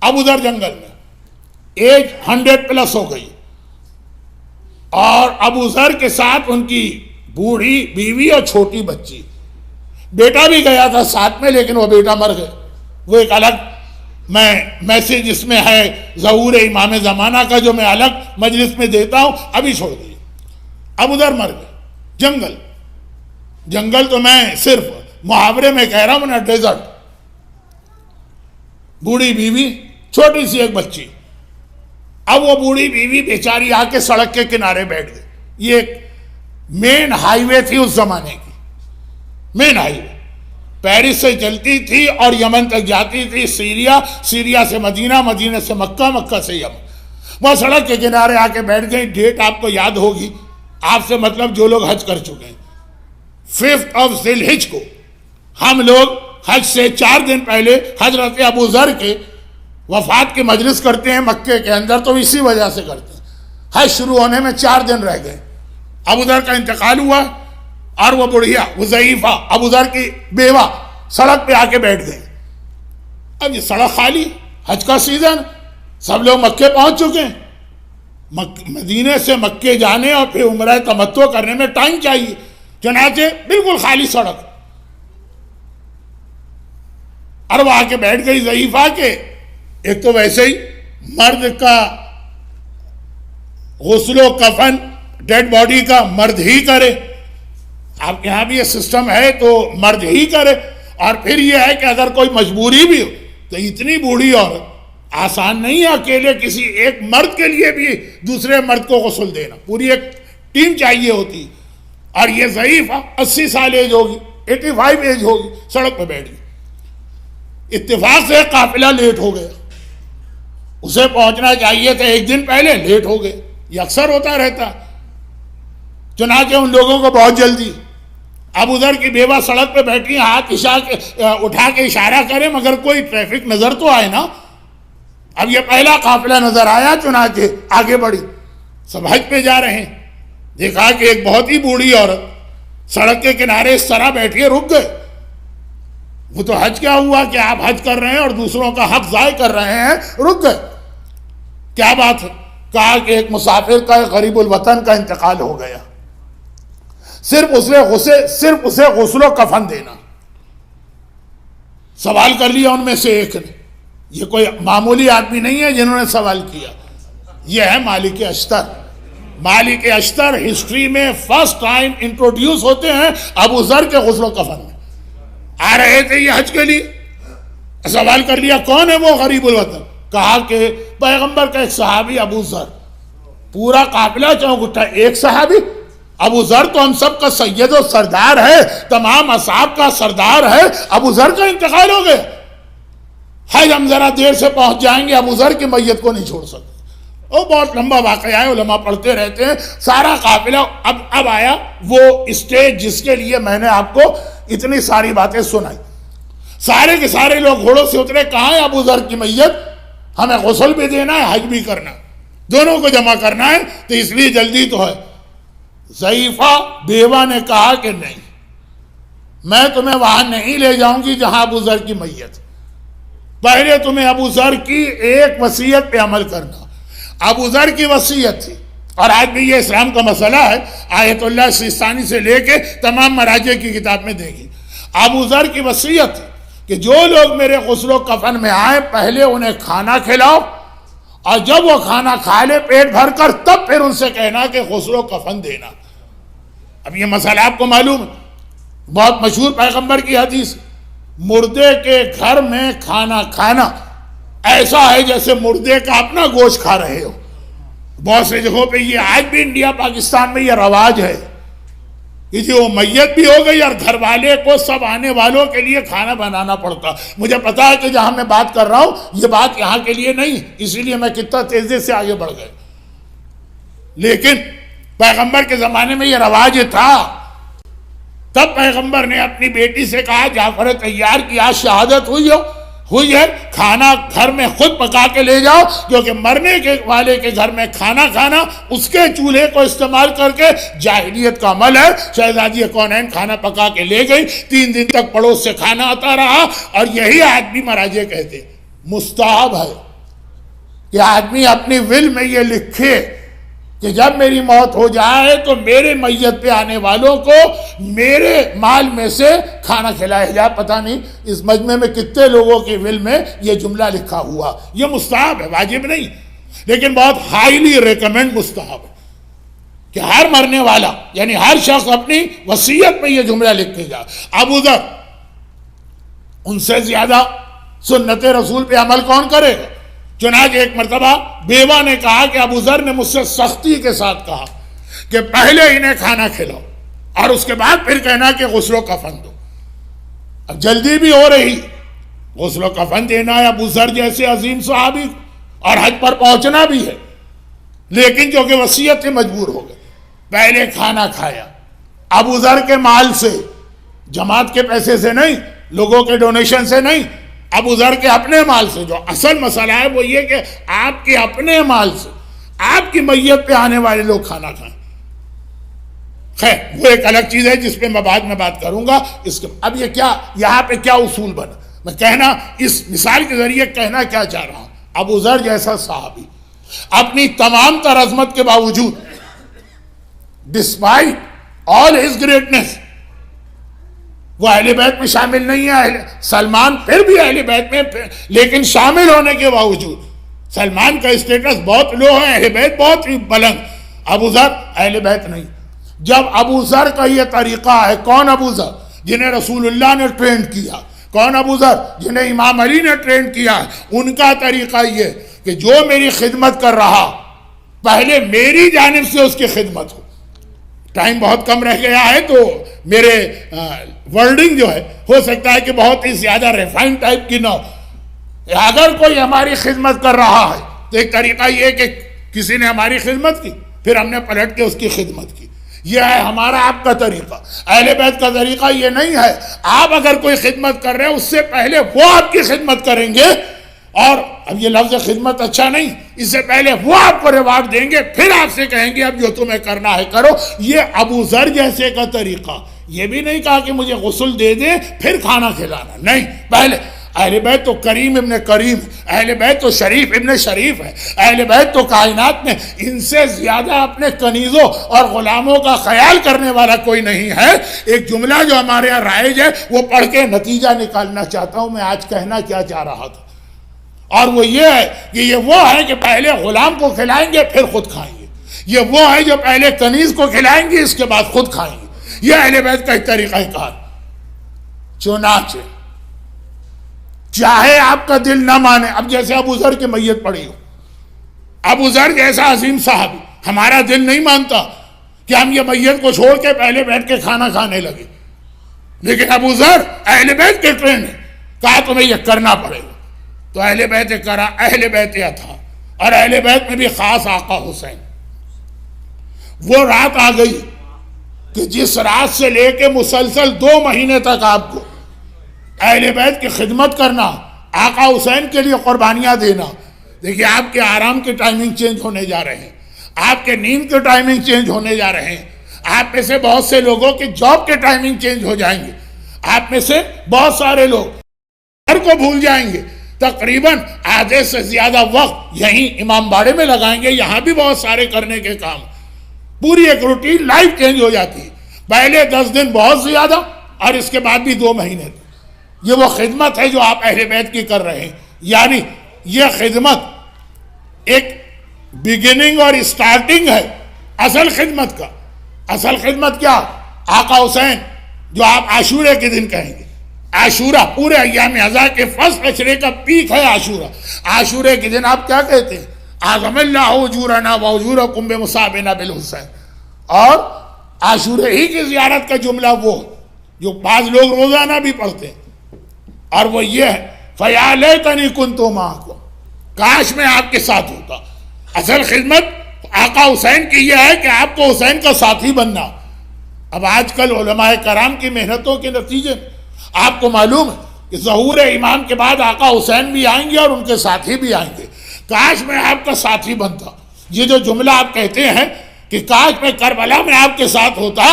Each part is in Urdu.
اب ادھر جنگل میں ایج 100+ ہو گئی، اور ابو ذر کے ساتھ ان کی بوڑھی بیوی اور چھوٹی بچی، بیٹا بھی گیا تھا ساتھ میں لیکن وہ بیٹا مر گئے. وہ ایک الگ میں میسیج اس میں ہے ظہور امام زمانہ کا، جو میں الگ مجلس میں دیتا ہوں، ابھی چھوڑ دیجیے. اب ادھر مر گئے. جنگل تو میں صرف محاورے میں کہہ رہا ہوں نا، ڈیزرٹ. بوڑھی بیوی، چھوٹی سی ایک بچی. اب وہ بوڑھی بیوی بیچاری آ کے سڑک کے کنارے بیٹھ گئی. یہ ایک مین ہائی وے تھی اس زمانے کی، مین ہائی وے پیرس سے چلتی تھی اور یمن تک جاتی تھی، سیریا سے مدینہ، مدینہ سے مکہ، مکہ سے یمن. وہ سڑک کے کنارے آ کے بیٹھ گئی. ڈیٹ آپ کو یاد ہوگی، آپ سے مطلب جو لوگ حج کر چکے ہیں، 5 ذی الحجہ کو ہم لوگ حج سے 4 دن پہلے حضرت ابو ذر کے وفات کی مجلس کرتے ہیں مکے کے اندر، تو اسی وجہ سے کرتے ہیں. حج شروع ہونے میں 4 دن رہ گئے. ابو ذر کا انتقال ہوا اور وہ بڑھیا حذیفہ ابو ذر کی بیوہ سڑک پہ آ کے بیٹھ گئے. اب یہ سڑک خالی، حج کا سیزن، سب لوگ مکے پہنچ چکے ہیں. مدینے سے مکے جانے اور پھر عمرہ تمتع کرنے میں ٹائم چاہیے، چنانچہ بالکل خالی سڑک. اور وہ آ کے بیٹھ گئی ضعیفہ کے. ایک تو ویسے ہی مرد کا غسل و کفن ڈیڈ باڈی کا مرد ہی کرے، آپ کے یہاں بھی یہ سسٹم ہے تو مرد ہی کرے. اور پھر یہ ہے کہ اگر کوئی مجبوری بھی ہو تو اتنی بوڑھی عورت آسان نہیں ہے اکیلے کسی ایک مرد کے لیے بھی دوسرے مرد کو غسل دینا، پوری ایک ٹیم چاہیے ہوتی. اور یہ ضعیفہ 80 سال ایج ہوگی، 85 ایج ہوگی، سڑک پہ بیٹھ گئی. اتفاق سے قافلہ لیٹ ہو گیا، اسے پہنچنا چاہیے تھا 1 دن پہلے، لیٹ ہو گئے. یہ اکثر ہوتا رہتا. چنانچہ ان لوگوں کو بہت جلدی. ابو ذر کی بیوہ سڑک پہ بیٹھی، ہاتھ اٹھا کے اشارہ کرے مگر کوئی ٹریفک نظر تو آئے نا. اب یہ پہلا قافلہ نظر آیا، چنانچہ آگے بڑھی. سب حج پہ جا رہے ہیں. دیکھا کہ ایک بہت ہی بوڑھی عورت سڑک کے کنارے اس طرح بیٹھی ہے، رک گئے. وہ تو حج کیا ہوا کہ آپ حج کر رہے ہیں اور دوسروں کا حق ضائع کر رہے ہیں، رک گئے. کیا بات ہے؟ کہا کہ ایک مسافر کا، ایک غریب الوطن کا انتقال ہو گیا، صرف اسے غسل و کفن دینا. سوال کر لیا ان میں سے ایک نے. یہ کوئی معمولی آدمی نہیں ہے جنہوں نے سوال کیا، یہ ہے مالک اشتر. مالک اشتر ہسٹری میں فرسٹ ٹائم انٹروڈیوس ہوتے ہیں ابو ذر کے غسل و کفن میں. آ رہے تھے یہ حج کے لیے، سوال کر لیا کون ہے وہ غریب الوطن. کہا کہ پیغمبر کا ایک صحابی ابو ذر. پورا قافلہ چونک اٹھا. ایک صحابی؟ ابو ذر تو ہم سب کا سید و سردار ہے، تمام اصحاب کا سردار ہے، ابو ذر کا انتقال ہو گیا. حج ہم ذرا دیر سے پہنچ جائیں گے، ابو ذر کی میت کو نہیں چھوڑ سکتے. وہ بہت لمبا واقعہ ہے، علماء پڑھتے رہتے ہیں. سارا قافلہ اب آیا وہ اسٹیج جس کے لیے میں نے آپ کو اتنی ساری باتیں سنائی. سارے کے سارے لوگ گھوڑوں سے اترے. کہاں ہے ابو ذر کی میت؟ ہمیں غسل بھی دینا ہے، حج بھی کرنا، دونوں کو جمع کرنا ہے، تو اس لیے جلدی تو ہے. ضعیفہ بیوہ نے کہا کہ نہیں، میں تمہیں وہاں نہیں لے جاؤں گی جہاں ابو ذر کی میت. پہلے تمہیں ابو ذر کی ایک وصیت پہ عمل کرنا. ابو ذر کی وصیت تھی، اور آج بھی یہ اسلام کا مسئلہ ہے، آیت اللہ سیستانی سے لے کے تمام مراجع کی کتاب میں دے گی. ابو ذر کی وصیت تھی کہ جو لوگ میرے غسل و کفن میں آئیں پہلے انہیں کھانا کھلاؤ، اور جب وہ کھانا کھا لے پیٹ بھر کر تب پھر ان سے کہنا کہ غسل و کفن دینا. اب یہ مسئلہ آپ کو معلوم ہے، بہت مشہور پیغمبر کی حدیث، مردے کے گھر میں کھانا کھانا ایسا ہے جیسے مردے کا اپنا گوشت کھا رہے ہو. بہت سے جگہوں پہ یہ آج بھی انڈیا پاکستان میں یہ رواج ہے کہ جو میت بھی ہو گئی اور گھر والے کو سب آنے والوں کے لیے کھانا بنانا پڑتا. مجھے پتا ہے کہ جہاں میں بات کر رہا ہوں یہ بات یہاں کے لیے نہیں، اسی لیے میں کتنا تیزی سے آگے بڑھ گئے. لیکن پیغمبر کے زمانے میں یہ رواج تھا. تب پیغمبر نے اپنی بیٹی سے کہا جعفر طیار کی آج شہادت ہوئی ہے، کھانا گھر میں خود پکا کے لے جاؤ، کیونکہ مرنے کے والے کے گھر میں کھانا کھانا اس کے چولہے کو استعمال کر کے جاہلیت کا عمل ہے. شہزادی کونین کھانا پکا کے لے گئی، 3 دن تک پڑوس سے کھانا آتا رہا. اور یہی آج بھی مراجع کہتے مستحب ہے کہ آدمی اپنی ول میں یہ لکھے کہ جب میری موت ہو جائے تو میرے میت پہ آنے والوں کو میرے مال میں سے کھانا کھلایا جائے. پتہ نہیں اس مجمع میں کتنے لوگوں کی ول میں یہ جملہ لکھا ہوا. یہ مستحب ہے، واجب نہیں، لیکن بہت ہائیلی ریکمینڈ مستحب ہے کہ ہر مرنے والا یعنی ہر شخص اپنی وصیت میں یہ جملہ لکھے گا. ابو ذر، ان سے زیادہ سنت رسول پہ عمل کون کرے گا؟ چنانچہ ایک مرتبہ بیوہ نے کہا کہ ابو ذر نے مجھ سے سختی کے ساتھ کہا کہ پہلے انہیں کھانا کھلاؤ اور اس کے بعد پھر کہنا کہ غسل و کفن دو. اب جلدی بھی ہو رہی، غسل و کفن دینا ہے ابو ذر جیسے عظیم صحابی اور حج پر پہنچنا بھی ہے، لیکن جو کہ وصیت سے مجبور ہو گئے. پہلے کھانا کھایا ابو ذر کے مال سے، جماعت کے پیسے سے نہیں، لوگوں کے ڈونیشن سے نہیں، ابو ذر کے اپنے مال سے. جو اصل مسئلہ ہے وہ یہ کہ آپ کے اپنے مال سے آپ کی میت پہ آنے والے لوگ کھانا کھائیں. خیر وہ ایک الگ چیز ہے جس پہ میں بعد میں بات کروں گا. اس کے اب یہ کیا یہاں پہ کیا اصول بنا، میں کہنا اس مثال کے ذریعے کہنا کیا چاہ رہا ہوں. ابو ذر جیسا صحابی اپنی تمام تر عظمت کے باوجود، ڈسپائٹ آل ہز گریٹنس، وہ اہل بیت میں شامل نہیں ہے. سلمان پھر بھی اہل بیت میں، لیکن شامل ہونے کے باوجود سلمان کا اسٹیٹس بہت لو ہے، اہل بیت بہت ہی بلند. ابو ذر اہل بیت نہیں. جب ابو ذر کا یہ طریقہ ہے، کون ابو ذر جنہیں رسول اللہ نے ٹرین کیا، کون ابو ذر جنہیں امام علی نے ٹرین کیا ہے، ان کا طریقہ یہ کہ جو میری خدمت کر رہا پہلے میری جانب سے اس کی خدمت ہو. ٹائم بہت کم رہ گیا ہے تو میرے ورڈنگ جو ہے ہو سکتا ہے کہ بہت ہی زیادہ ریفائن ٹائپ کی نہ ہو. اگر کوئی ہماری خدمت کر رہا ہے تو ایک طریقہ یہ کہ کسی نے ہماری خدمت کی پھر ہم نے پلٹ کے اس کی خدمت کی. یہ ہے ہمارا آپ کا طریقہ. اہل بیت کا طریقہ یہ نہیں ہے آپ اگر کوئی خدمت کر رہے ہیں اس سے پہلے وہ آپ کی خدمت کریں گے، اور اب یہ لفظ خدمت اچھا نہیں، اس سے پہلے وہ آپ کو ریوارڈ دیں گے، پھر آپ سے کہیں گے اب جو تمہیں کرنا ہے کرو. یہ ابو ذر جیسے کا طریقہ. یہ بھی نہیں کہا کہ مجھے غسل دے دیں پھر کھانا کھلانا، نہیں. پہلے اہل بیت تو کریم ابن کریم، اہل بیت تو شریف ابن شریف ہے، اہل بیت تو کائنات میں ان سے زیادہ اپنے کنیزوں اور غلاموں کا خیال کرنے والا کوئی نہیں ہے. ایک جملہ جو ہمارے یہاں رائج ہے وہ پڑھ کے نتیجہ نکالنا چاہتا ہوں میں آج کہنا کیا چاہ رہا تھا، اور وہ یہ ہے کہ یہ وہ ہے کہ پہلے غلام کو کھلائیں گے پھر خود کھائیں گے. یہ وہ ہے جو پہلے کنیز کو کھلائیں گے اس کے بعد خود کھائیں گے. یہ اہل بیت کا ایک طریقہ کار. چنانچہ چاہے آپ کا دل نہ مانے، اب جیسے ابو ذر کی میت پڑی ہو، ابو ذر جیسا عظیم صاحب، ہمارا دل نہیں مانتا کہ ہم یہ میت کو چھوڑ کے پہلے بیٹھ کے کھانا کھانے لگے، لیکن ابو ذر اہل بیت کے ٹرین ہے، کہا تمہیں یہ کرنا پڑے گا. تو اہل بیت کرا. اہل بیت یہ تھا، اور اہل بیت میں بھی خاص آقا حسین. وہ رات آ گئی کہ جس رات سے لے کے مسلسل 2 مہینے تک آپ کو اہل بیت کی خدمت کرنا، آقا حسین کے لیے قربانیاں دینا. دیکھیے آپ کے آرام کی ٹائمنگ چینج ہونے جا رہے ہیں، آپ کے نیند کی ٹائمنگ چینج ہونے جا رہے ہیں، آپ میں سے بہت سے لوگوں کی جاب کے ٹائمنگ چینج ہو جائیں گے، آپ میں سے بہت سارے لوگ گھر کو بھول جائیں گے. تقریباً آدھے سے زیادہ وقت یہیں امام باڑے میں لگائیں گے، یہاں بھی بہت سارے کرنے کے کام. پوری ایک روٹین لائف چینج ہو جاتی ہے. پہلے 10 دن بہت زیادہ اور اس کے بعد بھی 2 مہینے. یہ وہ خدمت ہے جو آپ اہل بیت کی کر رہے ہیں. یعنی یہ خدمت ایک بگننگ اور اسٹارٹنگ ہے اصل خدمت کا. اصل خدمت کیا؟ آقا حسین جو آپ عاشورے کے دن کہیں گے. عاشورہ پورے ایام عزا کے فرسٹ عشرے کا پیک ہے عاشورہ. عاشورے کے دن آپ کیا کہتے ہیں؟ اعظم اللہ اجورنا واجورکم بمصابنا بالحسین. اور عاشورے ہی کی زیارت کا جملہ وہ جو بعض لوگ روزانہ بھی پڑھتے ہیں، اور وہ یہ ہے فیا لیتنی کنت معکم، کاش میں آپ کے ساتھ ہوتا. اصل خدمت آقا حسین کی یہ ہے کہ آپ کو حسین کا ساتھی بننا. اب آج کل علماء کرام کی محنتوں کے نتیجے میں آپ کو معلوم ہے کہ ظہور امام کے بعد آقا حسین بھی آئیں گے اور ان کے ساتھی بھی آئیں گے. کاش میں آپ کا ساتھی بنتا. یہ جو جملہ آپ کہتے ہیں کہ کاش میں کربلا میں آپ کے ساتھ ہوتا،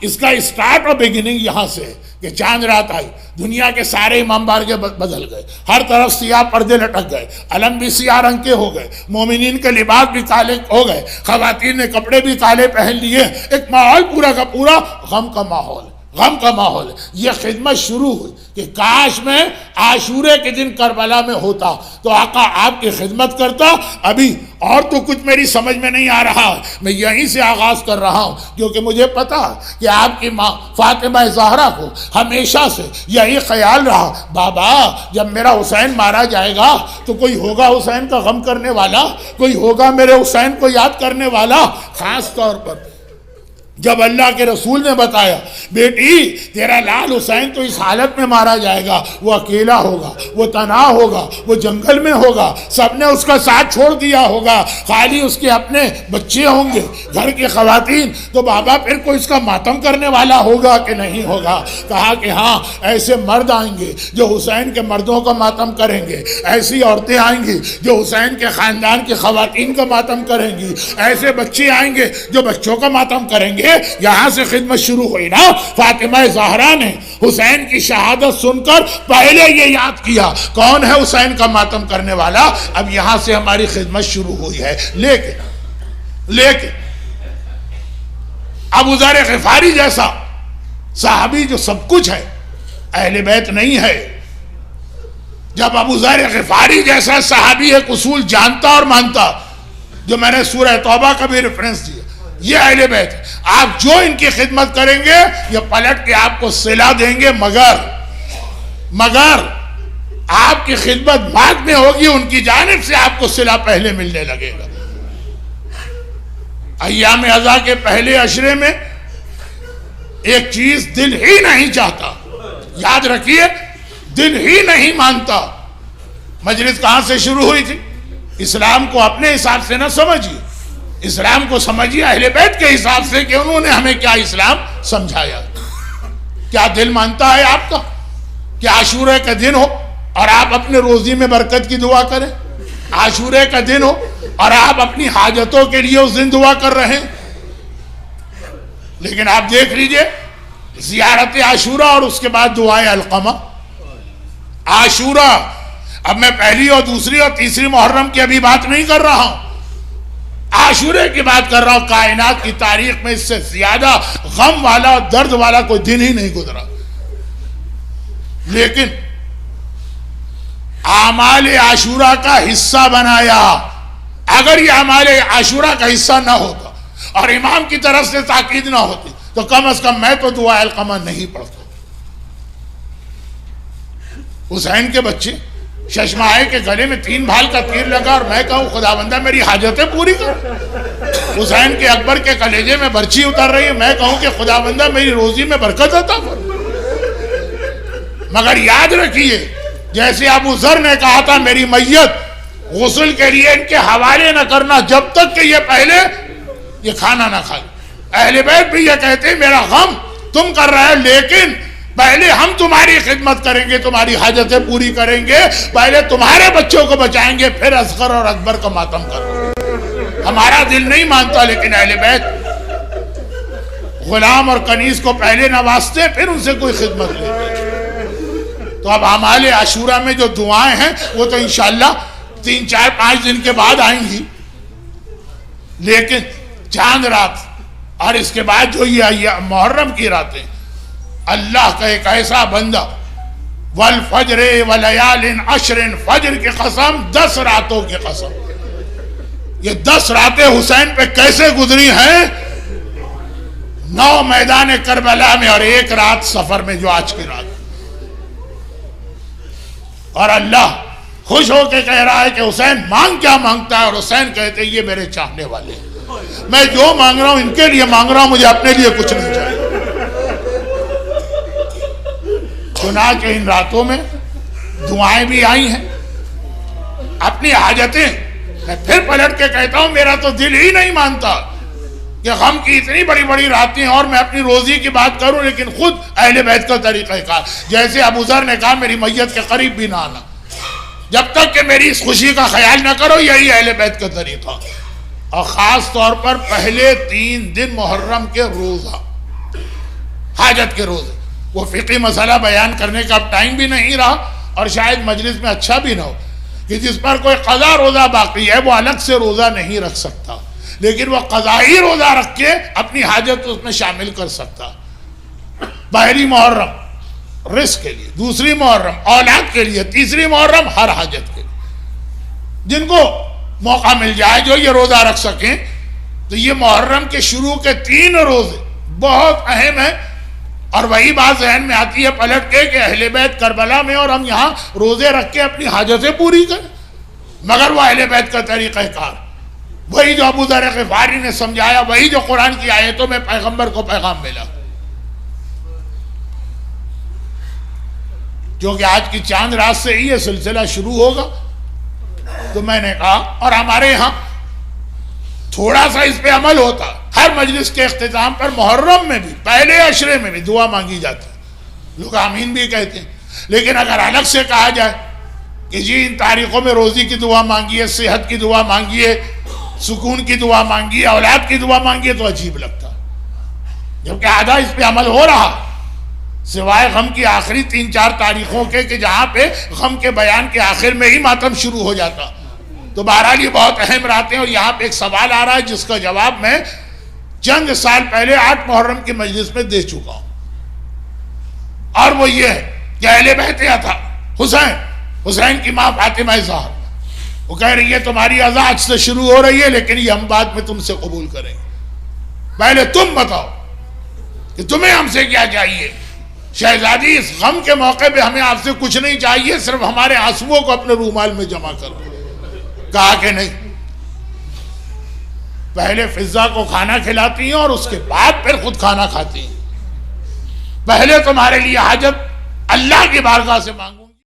اس کا اسٹارٹ اور بگننگ یہاں سے ہے کہ چاند رات آئی، دنیا کے سارے امام بارگاہ بدل گئے، ہر طرف سیاہ پردے لٹک گئے، علم بھی سیاہ رنگ کے ہو گئے، مومنین کے لباس بھی کالے ہو گئے، خواتین نے کپڑے بھی کالے پہن لیے، ایک ماحول پورا کا پورا غم کا ماحول، غم کا ماحول ہے۔ یہ خدمت شروع ہوئی کہ کاش میں عاشورے کے دن کربلا میں ہوتا تو آقا آپ کی خدمت کرتا۔ ابھی اور تو کچھ میری سمجھ میں نہیں آ رہا، میں یہیں سے آغاز کر رہا ہوں، کیونکہ مجھے پتا کہ آپ کی ماں فاطمہ زہرا کو ہمیشہ سے یہی خیال رہا، بابا جب میرا حسین مارا جائے گا تو کوئی ہوگا حسین کا غم کرنے والا، کوئی ہوگا میرے حسین کو یاد کرنے والا۔ خاص طور پر جب اللہ کے رسول نے بتایا بیٹی تیرا لال حسین تو اس حالت میں مارا جائے گا، وہ اکیلا ہوگا، وہ تنہا ہوگا، وہ جنگل میں ہوگا، سب نے اس کا ساتھ چھوڑ دیا ہوگا، خالی اس کے اپنے بچے ہوں گے، گھر کی خواتین، تو بابا پھر کوئی اس کا ماتم کرنے والا ہوگا کہ نہیں ہوگا؟ کہا کہ ہاں ایسے مرد آئیں گے جو حسین کے مردوں کا ماتم کریں گے، ایسی عورتیں آئیں گی جو حسین کے خاندان کی خواتین کا ماتم کریں گی، ایسے بچے آئیں گے جو بچوں کا ماتم کریں گے۔ یہاں سے خدمت شروع ہوئی نا۔ فاطمہ زہرا نے حسین کی شہادت سن کر پہلے یہ یاد کیا کون ہے حسین کا ماتم کرنے والا۔ اب یہاں سے ہماری خدمت شروع ہوئی ہے، لیکن ابو ذر غفاری جیسا صحابی جو سب کچھ ہے اہل بیت نہیں ہے۔ جب ابو ذر غفاری جیسا صحابی ایک اصول جانتا اور مانتا، جو میں نے سورہ توبہ کا بھی ریفرنس دیا، یہ اہل بیت ہے، آپ جو ان کی خدمت کریں گے یہ پلٹ کے آپ کو صلہ دیں گے، مگر آپ کی خدمت بعد میں ہوگی، ان کی جانب سے آپ کو صلہ پہلے ملنے لگے گا۔ ایام عزا کے پہلے عشرے میں ایک چیز دل ہی نہیں چاہتا، یاد رکھیے، دل ہی نہیں مانتا۔ مجلس کہاں سے شروع ہوئی تھی؟ اسلام کو اپنے حساب سے نہ سمجھیے، اسلام کو سمجھیے اہل بیت کے حساب سے کہ انہوں نے ہمیں کیا اسلام سمجھایا۔ کیا دل مانتا ہے آپ کا کہ عاشورے کا دن ہو اور آپ اپنے روزی میں برکت کی دعا کریں؟ عاشورے کا دن ہو اور آپ اپنی حاجتوں کے لیے اس دن دعا کر رہے ہیں؟ لیکن آپ دیکھ لیجئے زیارت عاشورہ اور اس کے بعد دعائے علقمہ۔ عاشورہ، اب میں پہلی اور دوسری اور تیسری محرم کی ابھی بات نہیں کر رہا ہوں، عاشورے کی بات کر رہا ہوں۔ کائنات کی تاریخ میں اس سے زیادہ غم والا اور درد والا کوئی دن ہی نہیں گزرا، لیکن اعمال عاشورہ کا حصہ بنایا۔ اگر یہ اعمال عاشورہ کا حصہ نہ ہوتا اور امام کی طرف سے تاکید نہ ہوتی تو کم از کم میں تو دعا علقمہ نہیں پڑھتا۔ حسین کے بچے ششماہے کے گلے میں 3 بھال کا تیر لگا اور میں کہوں خداوندہ میری حاجتیں پوری کر۔ حسین کے اکبر کے کلیجے میں برچھی اتر رہی ہے، میں کہوں کہ خداوندہ میری روزی میں برکت عطا کر۔ مگر یاد رکھیے، جیسے ابو ذر نے کہا تھا میری میت غسل کے لیے ان کے حوالے نہ کرنا جب تک کہ یہ پہلے یہ کھانا نہ کھائے۔ اہل بیت بھی یہ کہتے ہیں میرا غم تم کر رہے ہو، لیکن پہلے ہم تمہاری خدمت کریں گے، تمہاری حاجتیں پوری کریں گے، پہلے تمہارے بچوں کو بچائیں گے، پھر اصغر اور اکبر کا ماتم کرو۔ ہمارا دل نہیں مانتا، لیکن اہل بیت غلام اور کنیز کو پہلے نوازتے پھر ان سے کوئی خدمت لیتے۔ تو اب اعمال عاشورہ میں جو دعائیں ہیں وہ تو انشاءاللہ 3 4 5 دن کے بعد آئیں گی، لیکن چاند رات اور اس کے بعد جو یہ محرم کی راتیں، اللہ کا ایک ایسا بندہ والفجر ولیال عشر، فجر کی قسم 10 راتوں کی قسم، یہ 10 راتیں حسین پہ کیسے گزری ہیں؟ 9 میدان کربلا میں اور 1 رات سفر میں، جو آج کی رات، اور اللہ خوش ہو کے کہہ رہا ہے کہ حسین مانگ کیا مانگتا ہے، اور حسین کہتے ہیں یہ میرے چاہنے والے ہیں، میں جو مانگ رہا ہوں ان کے لیے مانگ رہا ہوں، مجھے اپنے لیے کچھ نہیں چاہیے۔ چنانچہ ان راتوں میں دعائیں بھی آئی ہیں، اپنی حاجتیں، میں پھر پلٹ کے کہتا ہوں میرا تو دل ہی نہیں مانتا کہ غم کی اتنی بڑی بڑی راتیں اور میں اپنی روزی کی بات کروں، لیکن خود اہل بیت کا طریقہ کار، جیسے ابو ذر نے کہا میری میت کے قریب بھی نہ آنا جب تک کہ میری اس خوشی کا خیال نہ کرو، یہی اہل بیت کا طریقہ۔ اور خاص طور پر پہلے 3 دن محرم کے روزہ، حاجت کے روزے، وہ فقہی مسئلہ بیان کرنے کا اب ٹائم بھی نہیں رہا، اور شاید مجلس میں اچھا بھی نہ ہو کہ جس پر کوئی قضا روزہ باقی ہے وہ الگ سے روزہ نہیں رکھ سکتا، لیکن وہ قضائی روزہ رکھ کے اپنی حاجت اس میں شامل کر سکتا۔ پہلی محرم رزق کے لیے، دوسری محرم اولاد کے لیے، تیسری محرم ہر حاجت کے لیے۔ جن کو موقع مل جائے جو یہ روزہ رکھ سکیں، تو یہ محرم کے شروع کے 3 روزے بہت اہم ہیں، اور وہی بات ذہن میں آتی ہے پلٹ کے کہ اہل بیت کربلا میں اور ہم یہاں روزے رکھ کے اپنی حاجتیں پوری کریں، مگر وہ اہل بیت کا طریقہ کار، وہی جو ابو ذر غفاری نے سمجھایا، وہی جو قرآن کی آیتوں میں پیغمبر کو پیغام ملا۔ جو کہ آج کی چاند رات سے ہی یہ سلسلہ شروع ہوگا، تو میں نے کہا، اور ہمارے یہاں تھوڑا سا اس پہ عمل ہوتا، ہر مجلس کے اختتام پر محرم میں بھی پہلے عشرے میں بھی دعا مانگی جاتی ہے، لوگ آمین بھی کہتے ہیں، لیکن اگر الگ سے کہا جائے کہ جی ان تاریخوں میں روزی کی دعا مانگیے، صحت کی دعا مانگیے، سکون کی دعا مانگیے، اولاد کی دعا مانگیے، تو عجیب لگتا، جبکہ آدھا اس پہ عمل ہو رہا، سوائے غم کی آخری 3-4 تاریخوں کے کہ جہاں پہ غم کے بیان کے آخر میں ہی ماتم شروع ہو جاتا۔ تو بہرحال یہ بہت اہم راتیں، اور یہاں پہ ایک سوال آ رہا ہے جس کا جواب میں چند سال پہلے 8 محرم کی مجلس میں دے چکا ہوں، اور وہ یہ ہے کہ اہل بیت تھا حسین کی ماں فاطمہ زہرا، وہ کہہ رہی ہے تمہاری ازاں آج سے شروع ہو رہی ہے، لیکن یہ ہم بعد میں تم سے قبول کریں گے، پہلے تم بتاؤ کہ تمہیں ہم سے کیا چاہیے۔ شہزادی اس غم کے موقع پہ ہمیں آپ سے کچھ نہیں چاہیے، صرف ہمارے آنسوؤں کو اپنے رومال میں جمع کرو۔ کہا کہ نہیں، پہلے فضہ کو کھانا کھلاتی ہیں اور اس کے بعد پھر خود کھانا کھاتی ہیں، پہلے تمہارے لیے حاجت اللہ کی بارگاہ سے مانگو۔